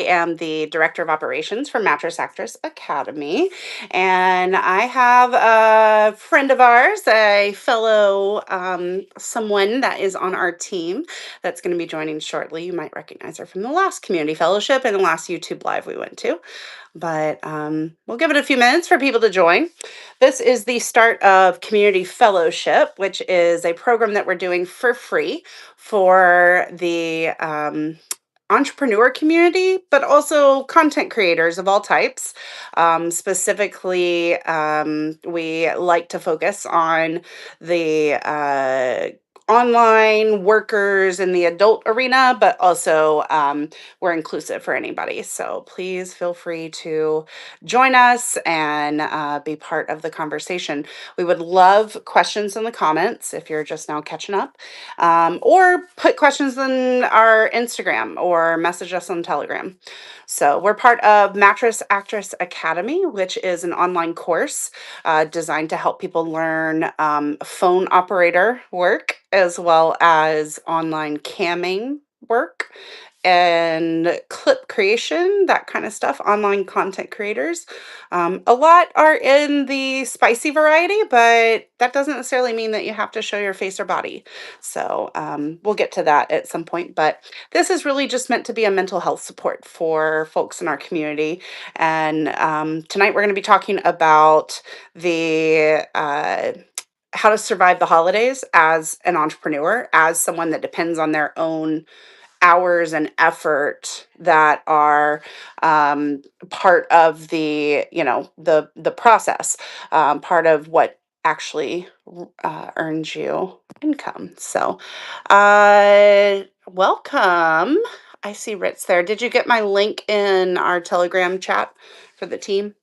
am the director of operations for Mattress Academy, and I have a friend of ours, a fellow someone that is on our team that's going to be joining shortly. You might recognize her from the last community fellowship and the last YouTube live we went to, but we'll give it a few minutes for people to join. This is the start of Community Fellowship, which is a program that we're doing for free for the entrepreneur community, but also content creators of all types. Specifically, we like to focus on the online workers in the adult arena, but also we're inclusive for anybody. So please feel free to join us and be part of the conversation. We would love questions in the comments if you're just now catching up, or put questions in our Instagram or message us on Telegram. So we're part of Mattress Academy, which is an online course designed to help people learn phone operator work as well as online camming work and clip creation, that kind of stuff, online content creators. A lot are in the spicy variety, but that doesn't necessarily mean that you have to show your face or body. So we'll get to that at some point. But this is really just meant to be a mental health support for folks in our community. And tonight we're going to be talking about the how to survive the holidays as an entrepreneur, as someone that depends on their own hours and effort that are part of the the process, part of what actually earns you income. So welcome. I see Ritz there. Did you get my link in our Telegram chat for the team?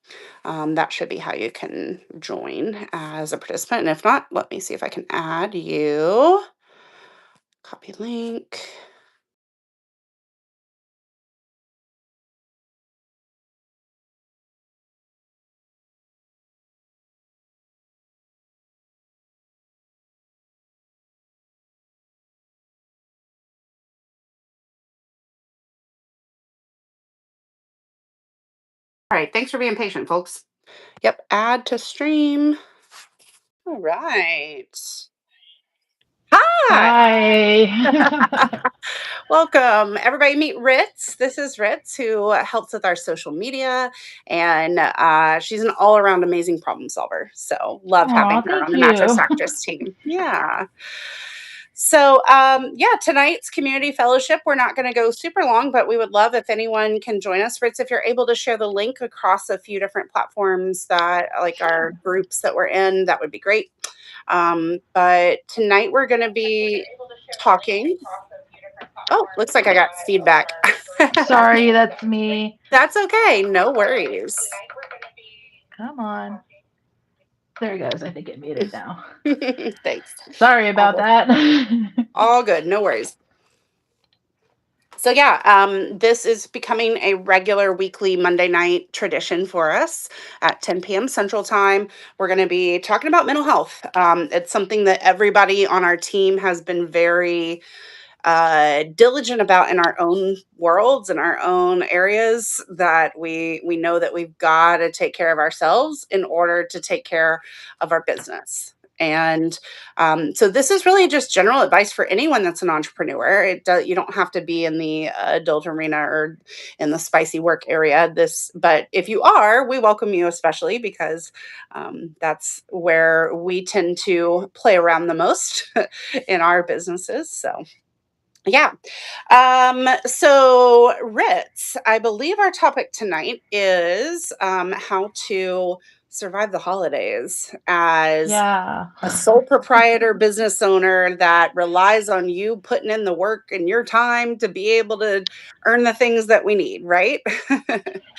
That should be how you can join as a participant, and if not, let me see if I can add you. Copy link. All right, thanks for being patient, folks. Yep, add to stream. All right. Hi. Hi. Welcome. Everybody meet Ritz. This is Ritz, who helps with our social media, and she's an all-around amazing problem solver. So love having Aw, her on thank the Mattress you. Actress team. Yeah. So, yeah, tonight's community fellowship, we're not going to go super long, but we would love if anyone can join us. Fritz, if you're able to share the link across a few different platforms that, like our groups that we're in, that would be great. But tonight we're going to be talking. Oh, looks like I got feedback. Sorry, that's me. That's okay. No worries. Come on. There it goes. I think it muted now. Thanks. Sorry All about good. that. All good. No worries. So yeah, this is becoming a regular weekly Monday night tradition for us at 10 p.m. Central Time. We're going to be talking about mental health. It's something that everybody on our team has been very diligent about in our own worlds and our own areas, that we know that we've got to take care of ourselves in order to take care of our business. And so this is really just general advice for anyone that's an entrepreneur. You don't have to be in the adult arena or in the spicy work area. But if you are, we welcome you, especially because that's where we tend to play around the most in our businesses. So yeah. So Ritz, I believe our topic tonight is how to survive the holidays as Yeah. a sole proprietor business owner that relies on you putting in the work and your time to be able to earn the things that we need, right?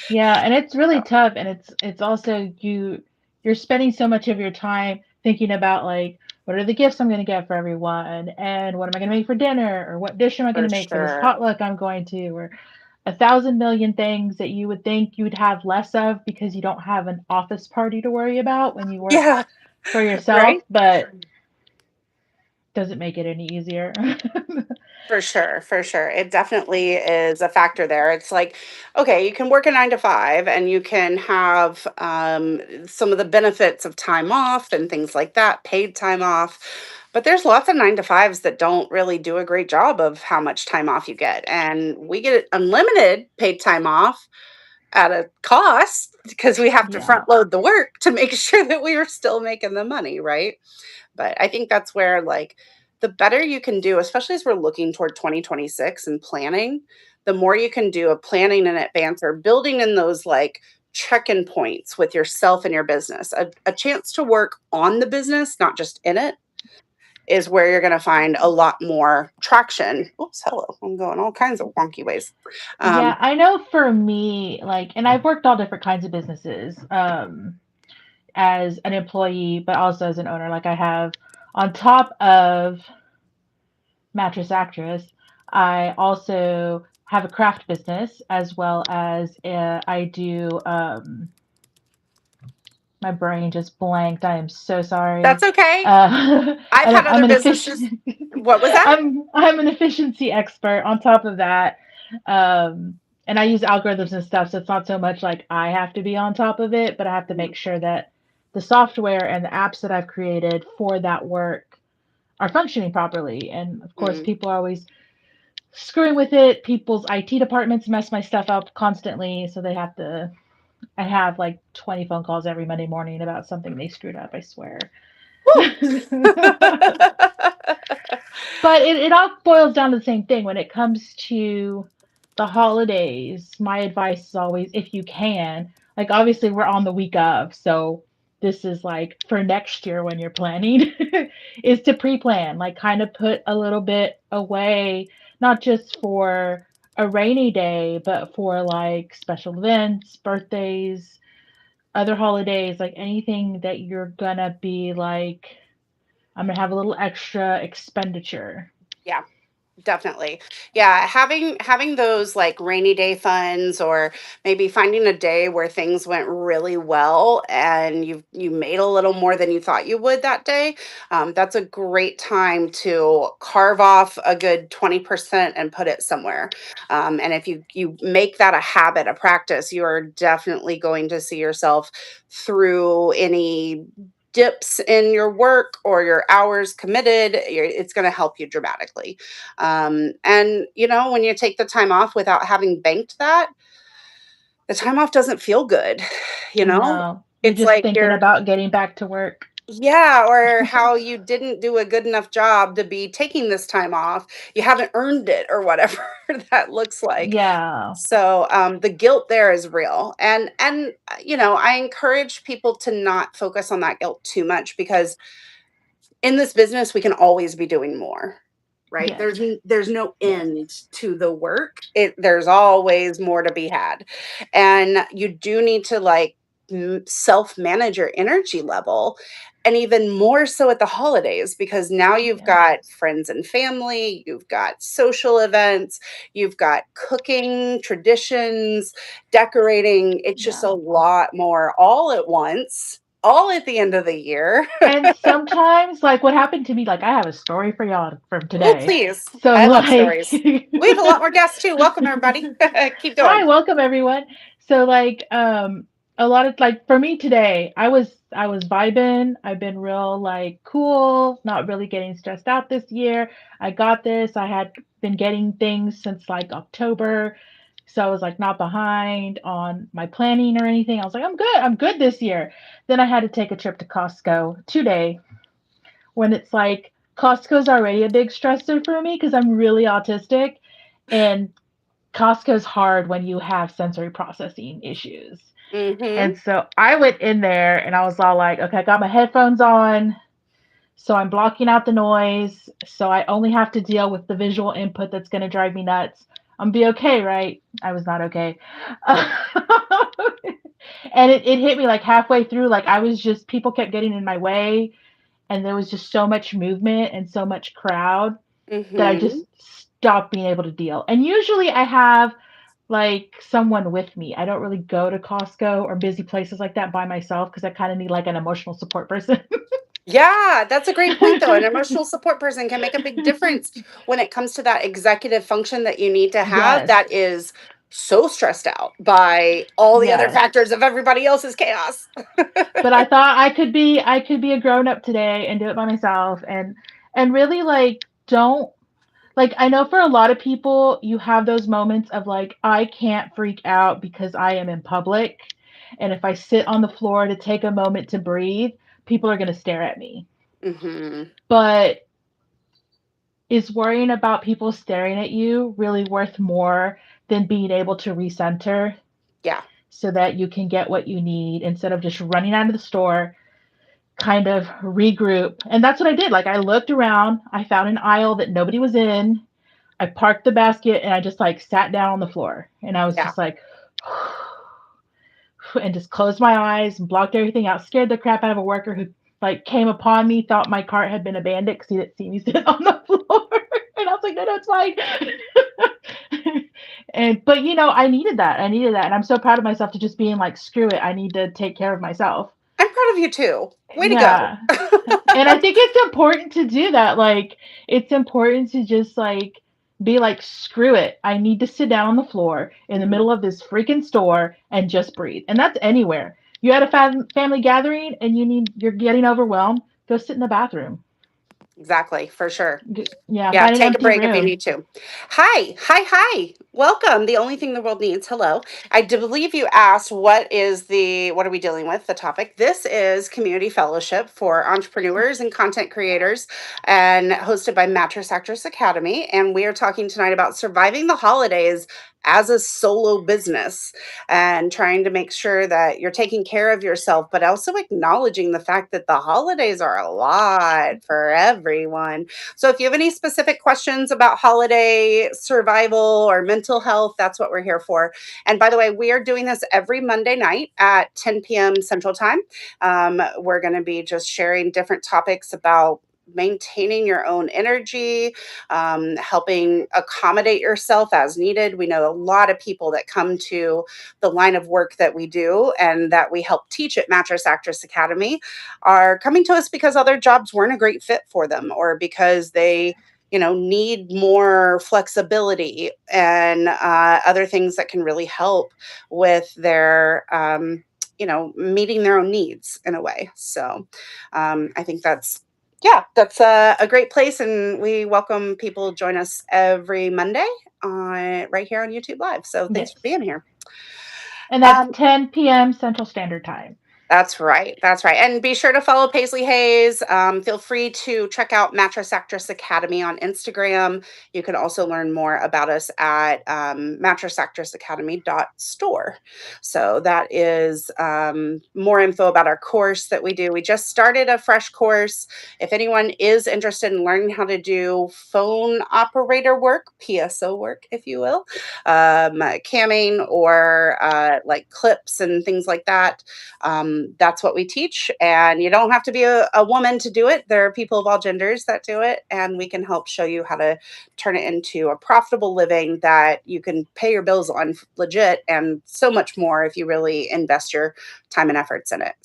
Yeah, and it's really So, tough, and it's also you're spending so much of your time thinking about, like, what are the gifts I'm going to get for everyone, and what am I going to make for dinner, or what dish am I going for to make for this sure. potluck I'm going to, or a thousand million things that you would think you would have less of because you don't have an office party to worry about when you work Yeah, for yourself. right? But doesn't make it any easier. For sure, for sure. It definitely is a factor there. It's like, okay, you can work a 9 to 5 and you can have some of the benefits of time off and things like that, paid time off. But there's lots of 9 to 5s that don't really do a great job of how much time off you get. And we get unlimited paid time off at a cost because we have to Yeah. front load the work to make sure that we are still making the money, right? But I think that's where, like, the better you can do, especially as we're looking toward 2026 and planning, the more you can do of planning in advance or building in those like check-in points with yourself and your business. A chance to work on the business, not just in it, is where you're going to find a lot more traction. Oops, hello. I'm going all kinds of wonky ways. Yeah, Um, I know for me, like, and I've worked all different kinds of businesses, as an employee, but also as an owner. Like I have, on top of Mattress Actress, I also have a craft business as well as I do. My brain just blanked. I am so sorry. that's okay. I've And had I'm other an businesses. efficient. What was that? I'm an efficiency expert. On top of that, and I use algorithms and stuff, so it's not so much like I have to be on top of it, but I have to make sure that the software and the apps that I've created for that work are functioning properly. And of course, Mm. people are always screwing with it. People's IT departments mess my stuff up constantly, so they have to. I have like 20 phone calls every Monday morning about something they screwed up, I swear. Woo. But it all boils down to the same thing. When it comes to the holidays, my advice is always, if you can, like obviously we're on the week of, so this is like for next year when you're planning, is to pre-plan, like kind of put a little bit away, not just for a rainy day, but for like special events, birthdays, other holidays, like anything that you're gonna be like, I'm gonna have a little extra expenditure. Yeah. Definitely. Yeah, having those like rainy day funds or maybe finding a day where things went really well and you made a little more than you thought you would that day. That's a great time to carve off a good 20% and put it somewhere. And if you make that a habit, a practice, you are definitely going to see yourself through any dips in your work or your hours committed. It's going to help you dramatically. And when you take the time off without having banked that, the time off doesn't feel good. You know, No, you're it's just like thinking you're, about getting back to work. yeah, or how you didn't do a good enough job to be taking this time off. You haven't earned it or whatever that looks like. Yeah, So the guilt there is real, and I encourage people to not focus on that guilt too much because in this business we can always be doing more, right? yes, There's no yes, end to the work. There's always more to be had, and you do need to like self manage your energy level, and even more so at the holidays because now you've yes, got friends and family, you've got social events, you've got cooking traditions, decorating. It's just a yeah. lot more all at once, all at the end of the year. And sometimes, like what happened to me, like I have a story for y'all from Oh, today. please. So I love like, stories. We have a lot more guests too. Welcome, everybody. Keep hi, going. welcome everyone. So like, a lot of like for me today, I was vibing. I've been real like cool, not really getting stressed out this year. I got this. I had been getting things since like October. So I was like not behind on my planning or anything. I was like, I'm good. I'm good this year. Then I had to take a trip to Costco today when it's like Costco's already a big stressor for me because I'm really autistic, and Costco's hard when you have sensory processing issues. Mm-hmm. And so I went in there and I was all like, okay, I got my headphones on. So I'm blocking out the noise. So I only have to deal with the visual input that's going to drive me nuts. I'm be okay, right? I was not okay. And it hit me like halfway through. Like I was just, people kept getting in my way. And there was just so much movement and so much crowd that I Mm-hmm. just stopped being able to deal. And usually I have like someone with me. I don't really go to Costco or busy places like that by myself because I kind of need like an emotional support person. Yeah, that's a great point, though. An emotional support person can make a big difference when it comes to that executive function that you need to have Yes. that is so stressed out by all the other Yes. factors of everybody else's chaos. But I thought I could be a grown up today and do it by myself and really like don't like I know for a lot of people you have those moments of like I can't freak out because I am in public and if I sit on the floor to take a moment to breathe, people are going to stare at me. Hmm. But is worrying about people staring at you really worth more than being able to recenter Yeah, so that you can get what you need instead of just running out of the store, kind of regroup? And that's what I did. Like I looked around, I found an aisle that nobody was in, I parked the basket and I just like sat down on the floor and I was yeah. just like and just closed my eyes and blocked everything out, scared the crap out of a worker who like came upon me, thought my cart had been abandoned because he didn't see me sit on the floor. And I was like, no, no, it's fine. And but I needed that. I needed that. And I'm so proud of myself to just being like, screw it. I need to take care of myself. I'm proud of you too. Way to go. Yeah. And I think it's important to do that. Like, it's important to just like be like, screw it. I need to sit down on the floor in the Mhm. middle of this freaking store and just breathe. And that's anywhere. You had a family gathering and you're getting overwhelmed. Go sit in the bathroom. Exactly, for sure. Yeah, Yeah, find an take a empty break if you room. need to. Hi, hi, hi. Welcome. The only thing the world needs. Hello. I do believe you asked what are we dealing with? The topic. This is community fellowship for entrepreneurs and content creators and hosted by Mattress Actress Academy. And we are talking tonight about surviving the holidays as a solo business and trying to make sure that you're taking care of yourself, but also acknowledging the fact that the holidays are a lot for everyone. So if you have any specific questions about holiday survival or mental health, that's what we're here for. And by the way, we are doing this every Monday night at 10 p.m. Central Time. We're going to be just sharing different topics about maintaining your own energy, helping accommodate yourself as needed. We know a lot of people that come to the line of work that we do and that we help teach at Mattress Actress Academy are coming to us because other jobs weren't a great fit for them or because they need more flexibility and other things that can really help with their meeting their own needs in a way. So I think that's a great place, and we welcome people join us every Monday right here on YouTube Live. So thanks for Yes. being here. And that's Um, 10 p.m. Central Standard Time. That's right. That's right. And be sure to follow Paisley Hayes. Feel free to check out Mattress Actress Academy on Instagram. You can also learn more about us at mattressactressacademy.store. So that is more info about our course that we do. We just started a fresh course. If anyone is interested in learning how to do phone operator work, PSO work, if you will, camming or like clips and things like that, that's what we teach. And you don't have to be a woman to do it. There are people of all genders that do it. And we can help show you how to turn it into a profitable living that you can pay your bills on legit and so much more if you really invest your time and efforts in it.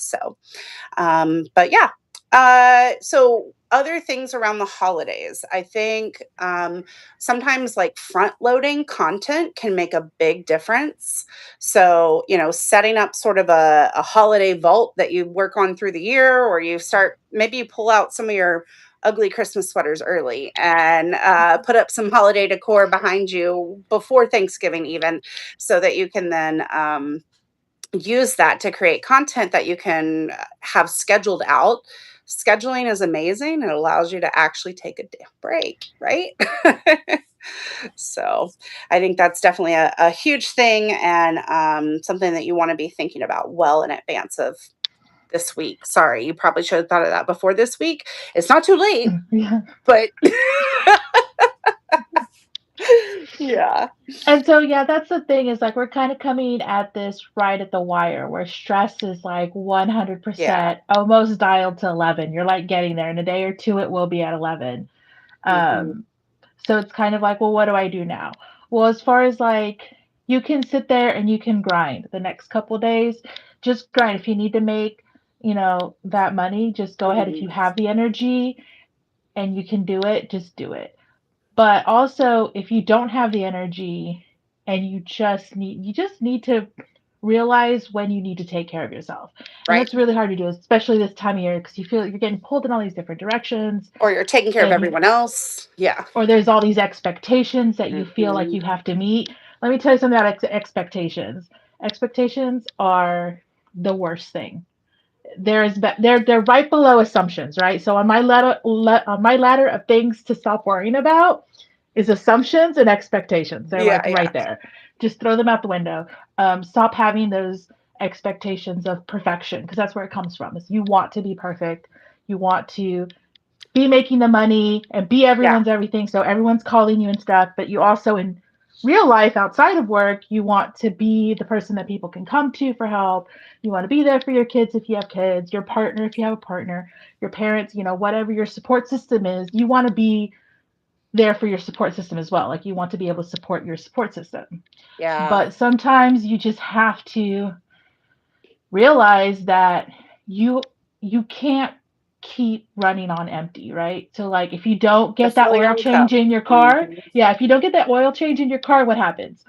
But yeah. So other things around the holidays, I think sometimes like front loading content can make a big difference. So, setting up sort of a holiday vault that you work on through the year, or maybe you pull out some of your ugly Christmas sweaters early and put up some holiday decor behind you before Thanksgiving, even, so that you can then use that to create content that you can have scheduled out. Scheduling is amazing. It allows you to actually take a damn break, right? So I think that's definitely a huge thing and something that you want to be thinking about well in advance of this week. Sorry, you probably should have thought of that before this week. It's not too late, Yeah. but yeah. And so, yeah, that's the thing is like we're kind of coming at this right at the wire where stress is like Yeah. 100% almost dialed to 11. You're like getting there in a day or two, it will be at 11. Hmm. Um, so it's kind of like, well, what do I do now? Well, as far as like you can sit there and you can grind the next couple days, just grind. If you need to make that money, just go ahead. If Mhm. you have the energy and you can do it, just do it. But also, if you don't have the energy and you just need to realize when you need to take care of yourself. And Right. that's really hard to do, especially this time of year, because you feel you're getting pulled in all these different directions, Or you're taking care of and everyone else. Yeah. or there's all these expectations that you feel like Mhm. you have to meet. Let me tell you something about expectations. Expectations are the worst thing. They're right below assumptions, right? So on my ladder of things to stop worrying about is assumptions and expectations. They're like Yeah, right yeah. there. Just throw them out the window. Stop having those expectations of perfection, because that's where it comes from. Is you want to be perfect. You want to be making the money and be Yeah. everyone's everything. So everyone's calling you and stuff, but you also in real life outside of work, you want to be the person that people can come to for help. You want to be there for your kids if you have kids, your partner if you have a partner, your parents, whatever your support system is, you want to be there for your support system as well. Like you want to be able to support your support system. Yeah. But sometimes you just have to realize that you you can't keep running on empty, right? So like if you don't To get that fill your oil own change cup. in your car, Mhm. yeah, if you don't get that oil change in your car, what happens?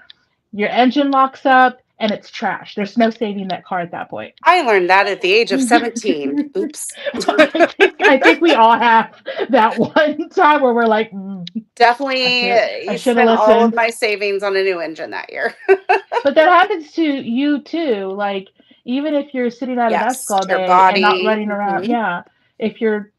Your engine locks up and it's trash. There's no saving that car at that point. I learned that at the age of 17. Oops. I think we all have that one time where we're like, I Definitely should I should have spent all of listened. my savings on a new engine that year. But that happens to you too. Like even if you're sitting at a desk Yes, all your day and not body. running around, Mhm. yeah. If you're,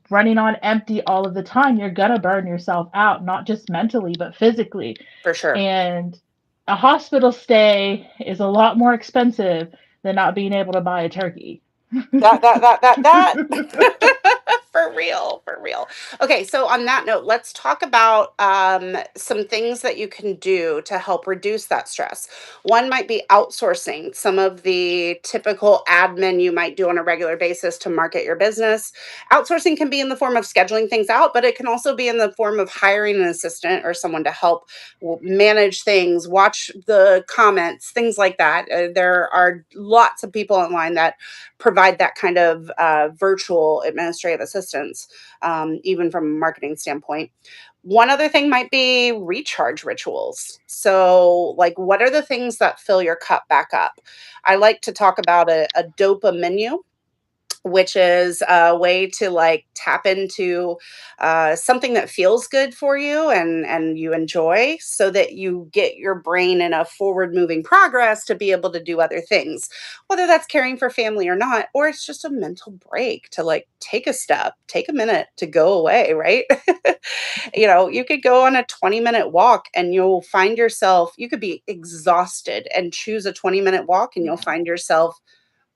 running on empty all of the time, you're gonna burn yourself out, not just mentally, but physically. For sure. And a hospital stay is a lot more expensive than not being able to buy a turkey. That. For real, for real. Okay, so on that note, let's talk about some things that you can do to help reduce that stress. One might be outsourcing some of the typical admin you might do on a regular basis to market your business. Outsourcing can be in the form of scheduling things out, but it can also be in the form of hiring an assistant or someone to help manage things, watch the comments, things like that. There are lots of people online that provide that kind of virtual administrative assistance, even from a marketing standpoint. One other thing might be recharge rituals. So, like, what are the things that fill your cup back up? I like to talk about a dopa menu, which is a way to like tap into something that feels good for you and you enjoy, so that you get your brain in a forward moving progress to be able to do other things, whether that's caring for family or not, or it's just a mental break to like take a step, take a minute to go away, right? You could go on a 20-minute walk and you'll find yourself, you could be exhausted and choose a 20-minute walk and you'll Yeah. find yourself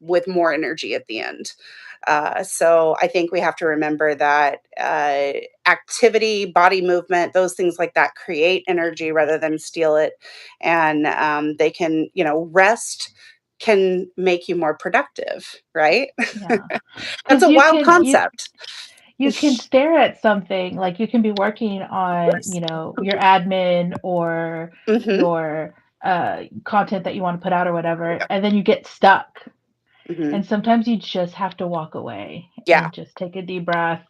with more energy at the end. So I think we have to remember that activity, body movement, those things like that create energy rather than steal it. And they can, rest can make you more productive, right? Yeah. That's Cuz a you wild can you concept. you can stare at something, like you can be working on, Yes. your admin or Hmm. your content that you want to put out or whatever, and then you get stuck. Hmm. And sometimes you just have to walk away Yeah. and just take a deep breath,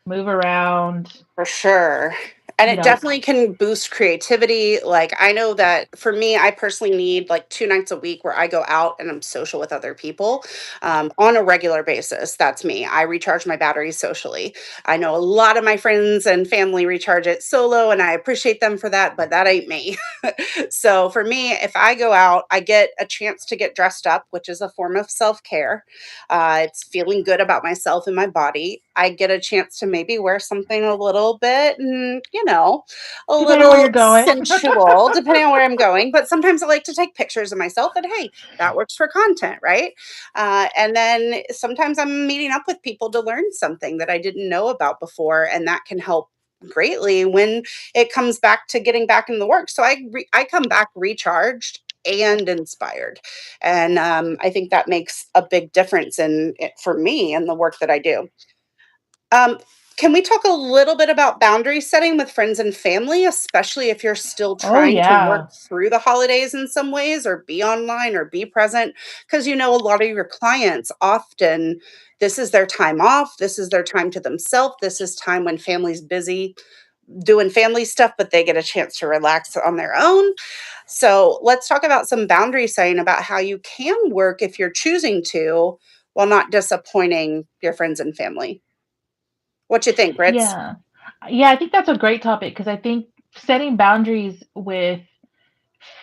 move around, For sure. And you it know. definitely can boost creativity. Like, I know that for me, I personally need like 2 nights a week where I go out and I'm social with other people on a regular basis. That's me. I recharge my batteries socially. I know a lot of my friends and family recharge it solo, and I appreciate them for that, but that ain't me. So for me, if I go out, I get a chance to get dressed up, which is a form of self care. It's feeling good about myself and my body. I get a chance to maybe wear something a little bit, a Depending on where you're little going. sensual, depending on where I'm going. But sometimes I like to take pictures of myself, and hey, that works for content, right? And then sometimes I'm meeting up with people to learn something that I didn't know about before, and that can help greatly when it comes back to getting back into the work. So I come back recharged and inspired, and I think that makes a big difference for me and the work that I do. Um, Can we talk a little bit about boundary setting with friends and family, especially if you're still Oh trying to work yeah. through the holidays in some ways or be online or be present? Because you know, a lot of your clients often, this is their time off, this is their time to themselves, this is time when family's busy doing family stuff, but they get a chance to relax on their own. So let's talk about some boundary setting about how you can work if you're choosing to while not disappointing your friends and family. What you think, Brits? Yeah. Yeah, I think that's a great topic because I think setting boundaries with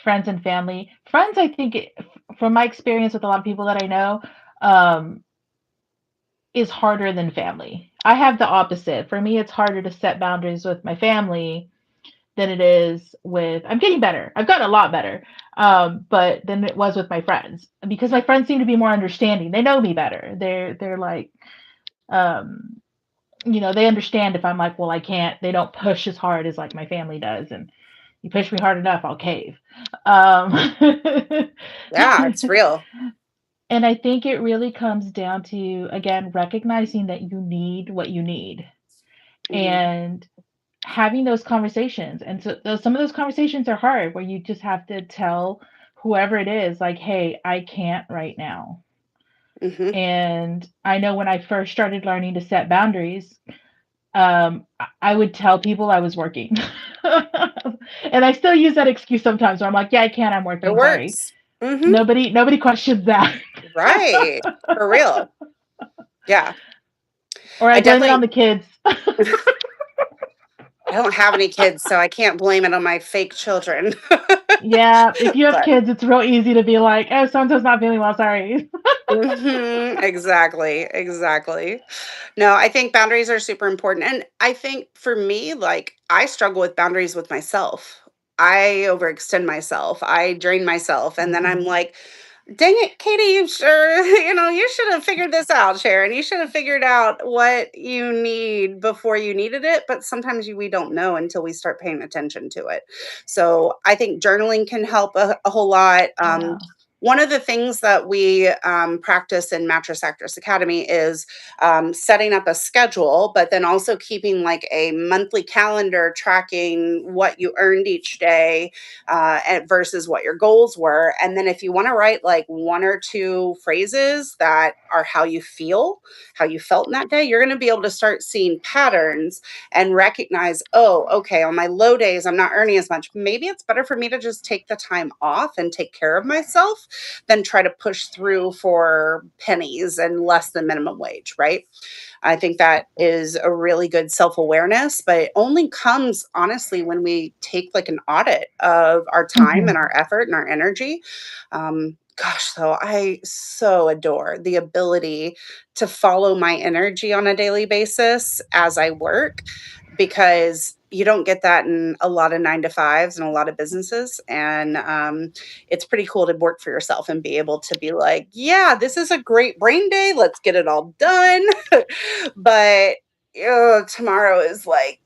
friends and family, friends, I think, from my experience with a lot of people that I know, um, is harder than family. I have the opposite. For me, it's harder to set boundaries with my family than it is with. I'm getting better. I've gotten a lot better, but than it was with my friends because my friends seem to be more understanding. They know me better. They're like, um, they understand if I'm like, well, I can't. They don't push as hard as like my family does, and you push me hard enough, I'll cave. Um, Yeah, it's real. and I think it really comes down to, again, recognizing that you need what you need Mhm, and having those conversations. And so some of those conversations are hard where you just have to tell whoever it is, like, hey, I can't right now. mhm. And I know when I first started learning to set boundaries, I would tell people I was working. And I still use that excuse sometimes where I'm like, yeah, I can, I'm It working, sorry. works. Mhm. Nobody questions that. Right. For real. Yeah. Or I I blame it on definitely the kids. I don't have any kids, so I can't blame it on my fake children. Yeah, if you have But kids, it's real easy to be like, oh, so and so's not feeling well, sorry. mhm, exactly, exactly. No, I think boundaries are super important, and I think for me, like, I struggle with boundaries with myself. I overextend myself, I drain myself, and then I'm Hmm. like, "Dang it, Katie, you sure you should have figured this out, Sharon. You should have figured out what you need before you needed it." But sometimes we don't know until we start paying attention to it. So I think journaling can help a whole lot. Yeah. One of the things that we practice in Mattress Actress Academy is setting up a schedule, but then also keeping like a monthly calendar tracking what you earned each day versus what your goals were. And then if you want to write like one or two phrases that are how you feel, how you felt in that day, you're going to be able to start seeing patterns and recognize, oh, okay, on my low days, I'm not earning as much. Maybe it's better for me to just take the time off and take care of myself than try to push through for pennies and less than minimum wage, right? I think that is a really good self awareness, but it only comes honestly when we take like an audit of our time and Hmm. our effort and our energy. Gosh, so I so adore the ability to follow my energy on a daily basis as I work because you don't get that in a lot of 9 to 5s and a lot of businesses. And it's pretty cool to work for yourself and be able to be like, yeah, this is a great brain day. Let's get it all done. But tomorrow is like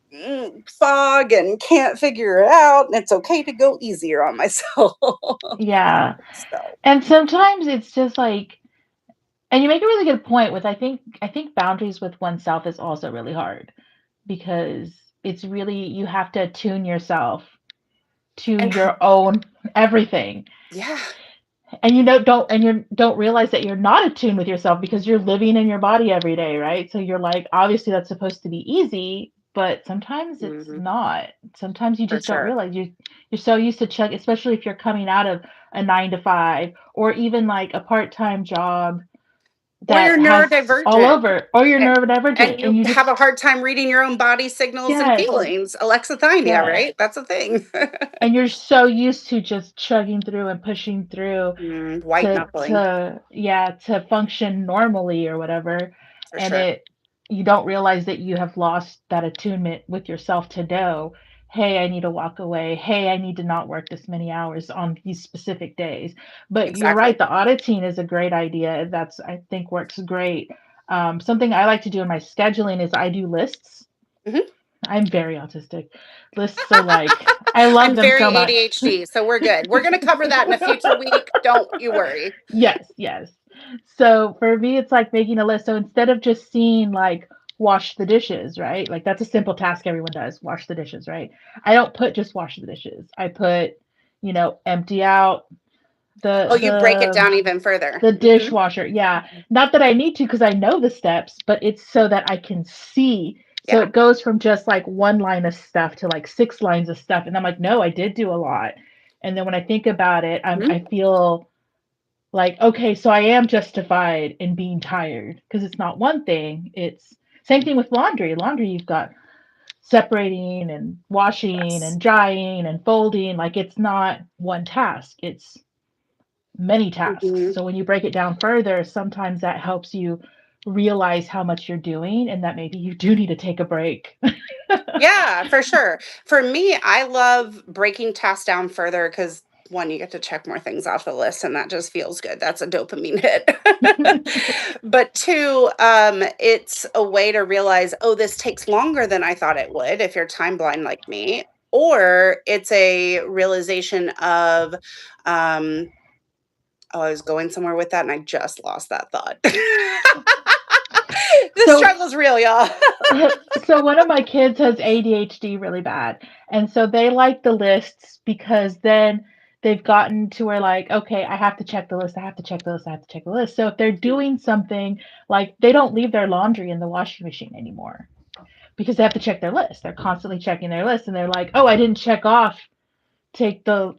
fog and can't figure it out. And it's okay to go easier on myself. Yeah. So, And sometimes it's just like, and you make a really good point with, I think boundaries with oneself is also really hard because it's really, you have to attune yourself to and your own everything. yeah, And you don't realize that you're not attuned with yourself because you're living in your body every day, right? So you're like, obviously that's supposed to be easy, but sometimes it's mhm, not. Sometimes you for just don't sure. realize you're so used to check, especially if you're coming out of a 9 to 5 or even like a part-time job Or you're that has all neurodivergent. over, or you're a- neurodivergent And and you you have just, a hard time reading your own body signals and yes, feelings. Alexithymia, yes. right? That's a thing. And you're so used to just chugging through and pushing through White knuckling, to function normally or whatever, for and sure. you don't realize that you have lost that attunement with yourself to know, hey, I need to walk away, hey, I need to not work this many hours on these specific days. But you're right, Exactly. the auditing is a great idea. That's, I think, works great. Something I like to do in my scheduling is I do lists. Mhm. I'm very autistic. Lists are like, I love I'm them very so much. ADHD, so we're good. We're going to cover that in a future week. Don't you worry. Yes, yes. So for me, it's like making a list. So instead of just seeing like wash the dishes, right? Like that's a simple task everyone does, wash the dishes, right? I don't put just wash the dishes. I put, empty out Oh, the you break it down even further. the Hmm. dishwasher. Yeah. Not that I need to because I know the steps, but it's so that I can see. So Yeah. it goes from just like one line of stuff to like six lines of stuff. And I'm like, no, I did do a lot. And then when I think about it, I Mhm. feel like, okay, so I am justified in being tired because it's not one thing. It's same thing with laundry. Laundry, you've got separating and washing Yes. and drying and folding. Like it's not one task. It's many tasks. Mhm. So when you break it down further, sometimes that helps you realize how much you're doing and that maybe you do need to take a break. Yeah, for sure. For me, I love breaking tasks down further because one, you get to check more things off the list, and that just feels good. That's a dopamine hit. But two, it's a way to realize, oh, this takes longer than I thought it would if you're time blind like me. Or it's a realization of, um, oh, I was going somewhere with that and I just lost that thought. The so struggle's real, y'all. so one of my kids has ADHD really bad. And so they like the lists because then they've gotten to where like, okay, I have to check the list, I have to check the list, I have to check the list. So if they're doing something like they don't leave their laundry in the washing machine anymore because they have to check their list. They're constantly checking their list and they're like, "Oh, I didn't check off take the,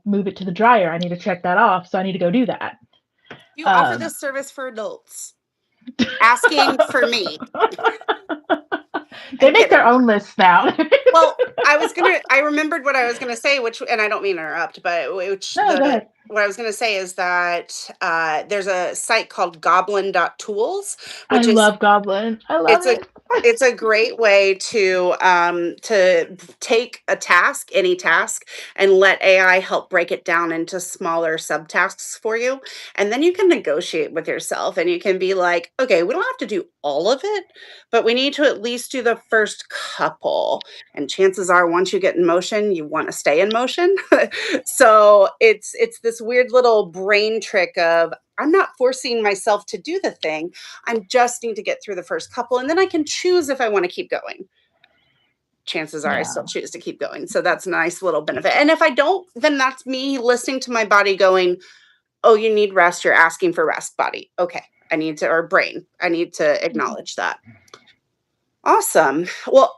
move it to the dryer. I need to check that off, so I need to go do that." You offer Um this service for adults. Asking for me. they I'm make their kidding. own lists now. Well, I remembered what I was gonna say, which, and I don't mean to interrupt, but No, go ahead. what I was gonna say is that there's a site called goblin.tools, I which is love Goblin. I love it's a it. it's a great way to take a task, any task, and let AI help break it down into smaller subtasks for you. And then you can negotiate with yourself and you can be like, okay, we don't have to do all of it, but we need to at least do the first couple. And chances are once you get in motion, you want to stay in motion. So it's this weird little brain trick of I'm not forcing myself to do the thing. I just need to get through the first couple and then I can choose if I want to keep going. Chances are I Yeah. still choose to keep going. So that's a nice little benefit. And if I don't, then that's me listening to my body going, oh, you need rest. You're asking for rest, body. Okay. I need to, or brain, I need to acknowledge that. Awesome. Well,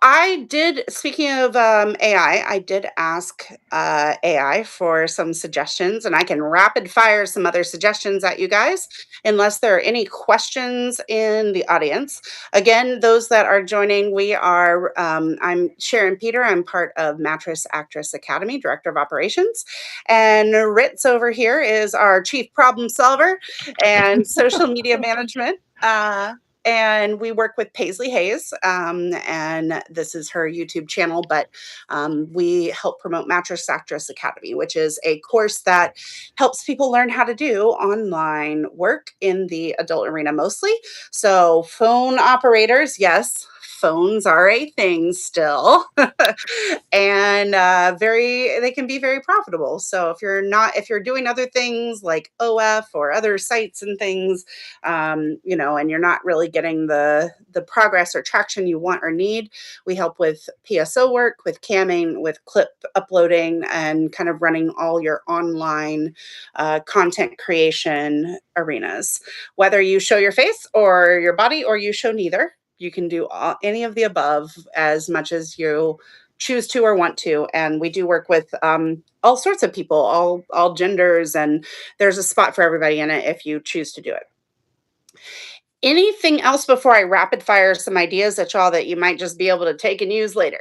speaking of I did ask AI for some suggestions, and I can rapid fire some other suggestions at you guys, unless there are any questions in the audience. Again, those that are joining, I'm Sharon Peter. I'm part of Mattress Actress Academy, Director of Operations. And Ritz over here is our Chief Problem Solver and Social Media Management. And we work with Paisley Hayes, and this is her YouTube channel. But we help promote Mattress Actress Academy, which is a course that helps people learn how to do online work in the adult arena mostly. So, phone operators, yes, phones are a thing still. And they can be very profitable. So if you're doing other things like OF or other sites and things, and you're not really getting the progress or traction you want or need, we help with PSO work, with camming, with clip uploading, and kind of running all your online content creation arenas. Whether you show your face or your body or you show neither, you can do any of the above as much as you choose to or want to. And we do work with all sorts of people, all genders, and there's a spot for everybody in it if you choose to do it. Anything else before I rapid fire some ideas at y'all that you might just be able to take and use later?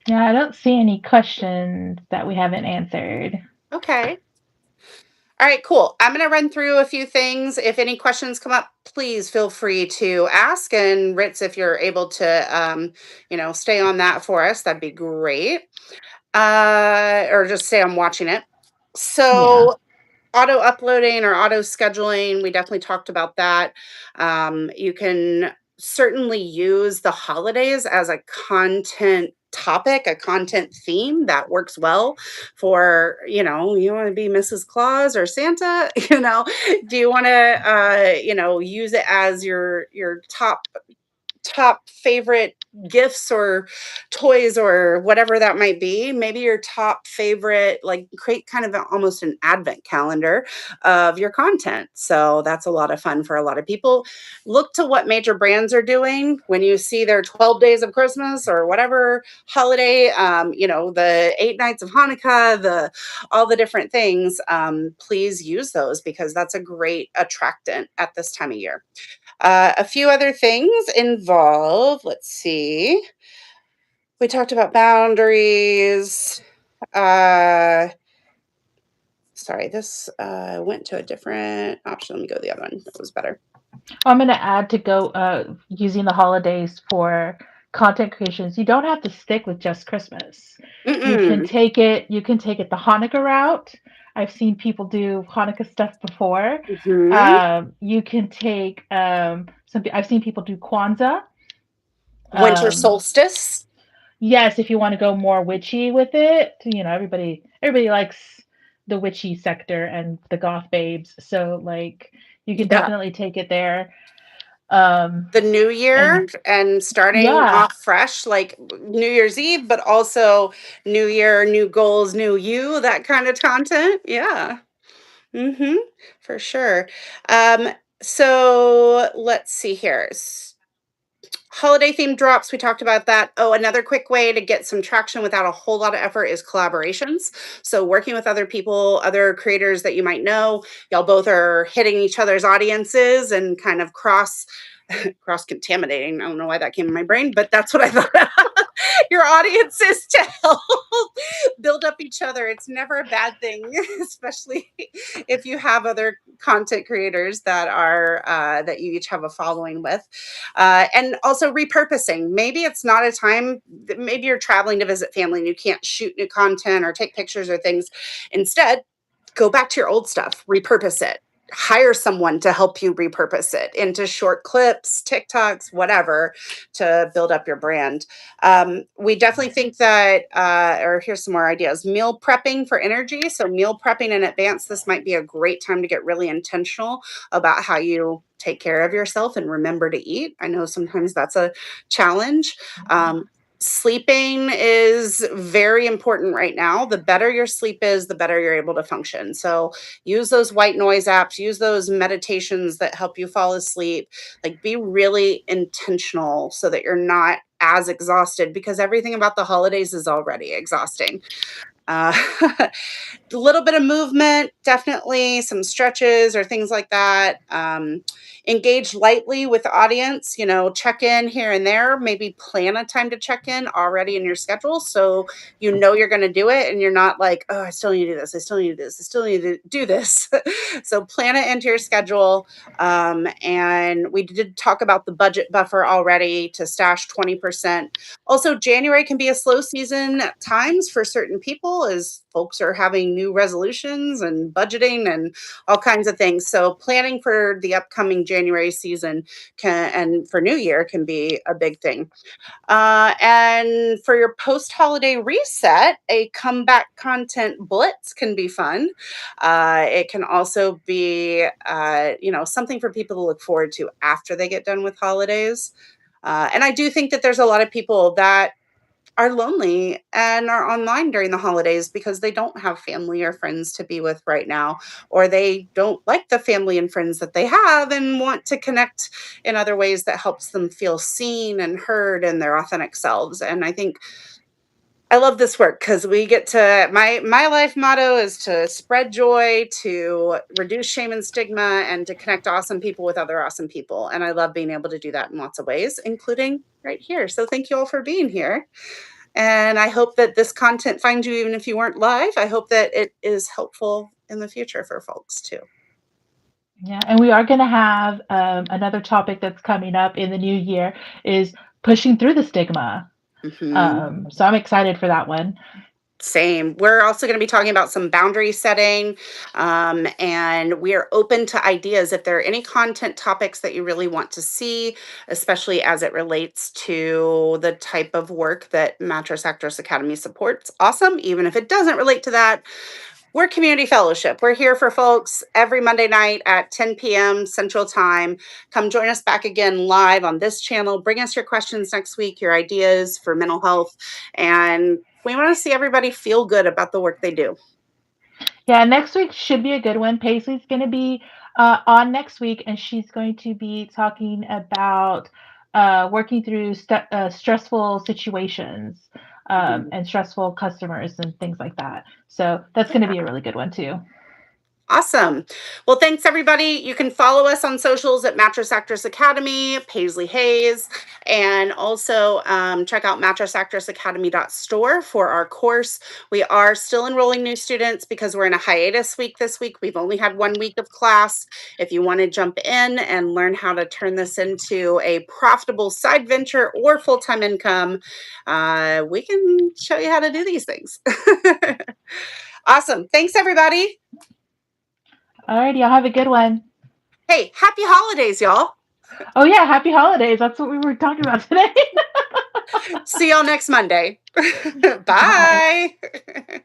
Yeah, I don't see any questions that we haven't answered. Okay. All right, cool. I'm going to run through a few things. If any questions come up, please feel free to ask. And Ritz, if you're able to, stay on that for us, that'd be great. Or just stay on watching it. Yeah. So, auto uploading or auto scheduling, we definitely talked about that. You can certainly use the holidays as a content topic, a content theme that works well for, you want to be Mrs. Claus or Santa, do you want to, use it as your top top favorite gifts or toys or whatever that might be. Maybe your top favorite, like create kind of almost an advent calendar of your content. So that's a lot of fun for a lot of people. Look to what major brands are doing when you see their 12 days of Christmas or whatever holiday, the 8 nights of Hanukkah, all the different things. Please use those because that's a great attractant at this time of year. A few other things involve, let's see, we talked about boundaries. Uh, Sorry, this went to a different option. Let me go to the other one. That was better. I'm going to add to go using the holidays for content creations. You don't have to stick with just Christmas. Mm-mm. You can take it the Hanukkah route. I've seen people do Hanukkah stuff before. Hmm. You can take something. I've seen people do Kwanzaa. Winter Um, solstice. yes, if you want to go more witchy with it, everybody likes the witchy sector and the goth babes. So like you can Yeah. definitely take it there. Um, The new year and and starting yeah, off fresh, like New Year's Eve, but also new year, new goals, new you, that kind of content. Yeah. Mm-hmm. For sure. Um, so let's see here. Holiday themed drops, we talked about that. Oh, another quick way to get some traction without a whole lot of effort is collaborations. So working with other people, other creators that you might know, y'all both are hitting each other's audiences and kind of cross contaminating. I don't know why that came in my brain, but that's what I thought. Your audiences to help build up each other. It's never a bad thing, especially if you have other content creators that you each have a following with. And also repurposing. Maybe it's not a time, maybe you're traveling to visit family and you can't shoot new content or take pictures or things. Instead, go back to your old stuff, repurpose it. Hire someone to help you repurpose it into short clips, TikToks, whatever, to build up your brand. We definitely think that, or here's some more ideas meal prepping for energy. So, meal prepping in advance, this might be a great time to get really intentional about how you take care of yourself and remember to eat. I know sometimes that's a challenge. Um, Sleeping is very important right now. The better your sleep is, the better you're able to function. So use those white noise apps, use those meditations that help you fall asleep. Like be really intentional so that you're not as exhausted because everything about the holidays is already exhausting. Uh, a little bit of movement, definitely some stretches or things like that. Engage lightly with the audience, check in here and there, maybe plan a time to check in already in your schedule. So you're going to do it and you're not like, oh, I still need to do this. I still need to do this. I still need to do this. So plan it into your schedule. And we did talk about the budget buffer already to stash 20%. Also, January can be a slow season at times for certain people as folks are having new resolutions and budgeting and all kinds of things. So, planning for the upcoming January season and for New Year can be a big thing. And for your post holiday reset, a comeback content blitz can be fun. It can also be, something for people to look forward to after they get done with holidays. And I do think that there's a lot of people that are lonely and are online during the holidays because they don't have family or friends to be with right now, or they don't like the family and friends that they have and want to connect in other ways that helps them feel seen and heard in their authentic selves. And I think I love this work because we get to my life motto is to spread joy, to reduce shame and stigma, and to connect awesome people with other awesome people. And I love being able to do that in lots of ways, including right here. So thank you all for being here. And I hope that this content finds you even if you weren't live. I hope that it is helpful in the future for folks too. yeah, and we are going to have another topic that's coming up in the new year is pushing through the stigma. Hmm. So I'm excited for that one. Same. We're also going to be talking about some boundary setting, and we are open to ideas. If there are any content topics that you really want to see, especially as it relates to the type of work that Mattress Actress Academy supports, awesome. Even if it doesn't relate to that, We're community fellowship. We're here for folks every Monday night at 10 p.m. Central Time. Come join us back again live on this channel. Bring us your questions next week, your ideas for mental health. And we want to see everybody feel good about the work they do. Yeah, next week should be a good one. Paisley's going to be on next week, and she's going to be talking about working through stressful situations and stressful customers and things like that. So that's going to Yeah. be a really good one too. Awesome. Well, thanks everybody. You can follow us on socials at Mattress Actress Academy, Paisley Hayes, and also check out mattressactressacademy.store for our course. We are still enrolling new students because we're in a hiatus week this week. We've only had 1 week of class. If you want to jump in and learn how to turn this into a profitable side venture or full-time income, we can show you how to do these things. Awesome. Thanks, everybody. Alrighty, y'all have a good one. Hey, happy holidays, y'all. Oh yeah, happy holidays. That's what we were talking about today. See y'all next Monday. Bye. Bye.